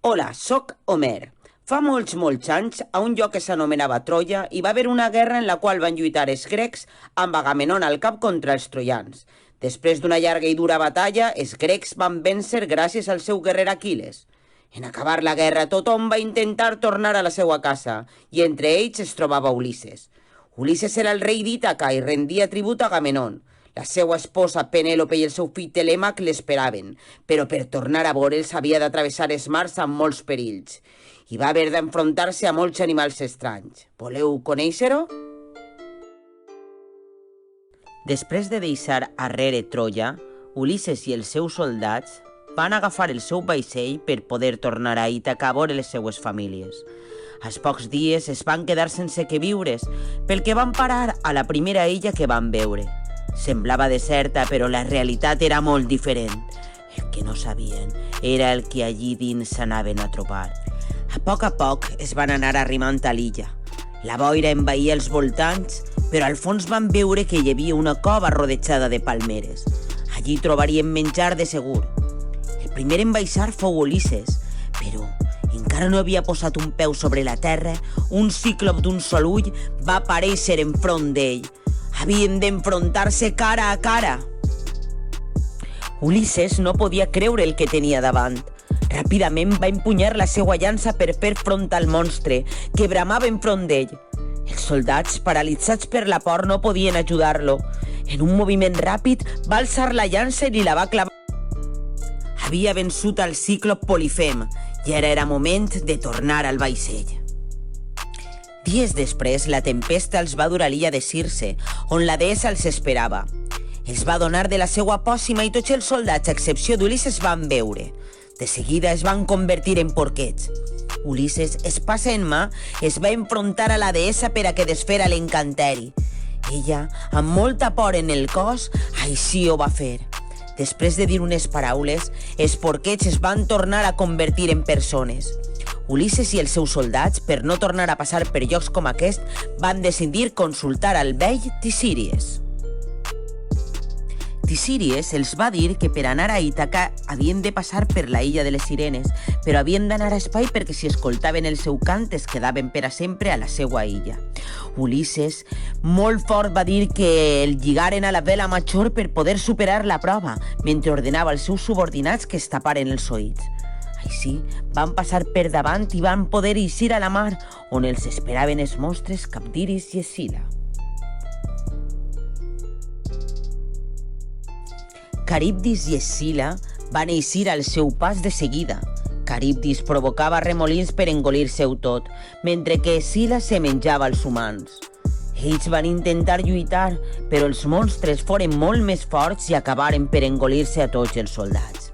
Hola, sóc Homer. Fa molts anys, a un lloc que s'anomenava Troia, hi va haver una guerra en la qual van lluitar els grecs amb Agamenon al cap contra els troians. Després d'una llarga i dura batalla, els grecs van vèncer gràcies al seu guerrer Aquil·les. En acabar la guerra, tothom va intentar tornar a la seva casa, i entre ells es trobava Ulisses. Ulisses era el rei d'Ítaca i rendia tribut a Agamenon. La seva esposa Penèlope i el seu fill Telèmac l'esperaven, però per tornar a veure'ls havia d'atravessar els mars amb molts perills. I va haver d'enfrontar-se a molts animals estranys. Voleu conèixer-ho? Després de deixar arrere Troia, Ulisses i els seus soldats van agafar el seu vaixell per poder tornar a Ítaca a veure les seues famílies. Als pocs dies es van quedar sense què viures, pel que van parar a la primera illa que van veure. Semblava deserta, però la realitat era molt diferent. El que no sabien era el que allí dins s'anaven a trobar. A poc es van anar arrimant a l'illa. La boira envaïa els voltants, però al fons van veure que hi havia una cova rodejada de palmeres. Allí trobarien menjar de segur. El primer en baixar fou Ulisses, però encara no havia posat un peu sobre la terra, un cíclop d'un sol ull va aparèixer enfront d'ell. Havien d'enfrontar-se cara a cara. Ulisses no podia creure el que tenia davant. Ràpidament va empunyar la seva llança per fer front al monstre, que bramava enfront d'ell. Els soldats, paralitzats per la por, no podien ajudar-lo. En un moviment ràpid, va alçar la llança i li la va clavar. Havia vençut al cíclop Polifem i ara era moment de tornar al vaixell. Dies després, la tempesta els va dur a l'illa de Circe, on la deessa els esperava. Els va donar de la seva pòcima i tots els soldats, a excepció d'Ulisses, van beure. De seguida es van convertir en porquets. Ulisses, espasa en mà, es va enfrontar a la deessa per a que desfera l'encanteri. Ella, amb molta por en el cos, així ho va fer. Després de dir unes paraules, els porquets es van tornar a convertir en persones. Ulisses i els seus soldats, per no tornar a passar per llocs com aquest, van decidir consultar al vell Tisíries. Tisíries els va dir que per anar a Ítaca havien de passar per la illa de les sirenes, però havien d'anar a espai perquè si escoltaven el seu cant es quedaven per a sempre a la seva illa. Ulisses, molt fort, va dir que el lligaren a la vela major per poder superar la prova, mentre ordenava als seus subordinats que es taparen els oïts. Així, van passar per davant i van poder eixir a la mar, on els esperaven els monstres Cabdiris i Escil·la. Caribdis i Escil·la van eixir al seu pas de seguida. Caribdis provocava remolins per engolir-se-ho tot, mentre que Escil·la se menjava els humans. Ells van intentar lluitar, però els monstres foren molt més forts i acabaren per engolir-se a tots els soldats.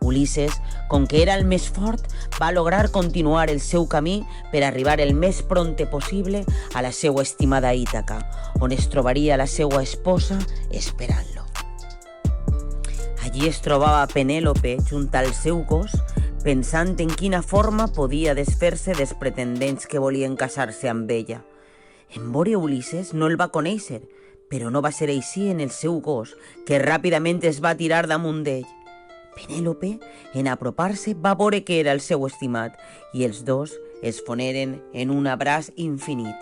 Ulisses, com que era el més fort, va lograr continuar el seu camí per arribar el més prompte possible a la seva estimada Ítaca, on es trobaria la seva esposa esperant-lo. Allí es trobava Penèlope junt al seu gos, pensant en quina forma podia desfer-se dels pretendents que volien casar-se amb ella. En veure Ulisses no el va conèixer, però no va ser així en el seu gos, que ràpidament es va tirar damunt d'ell. Penèlope, en apropar-se, va veure que era el seu estimat i els dos es foneren en un abraç infinit.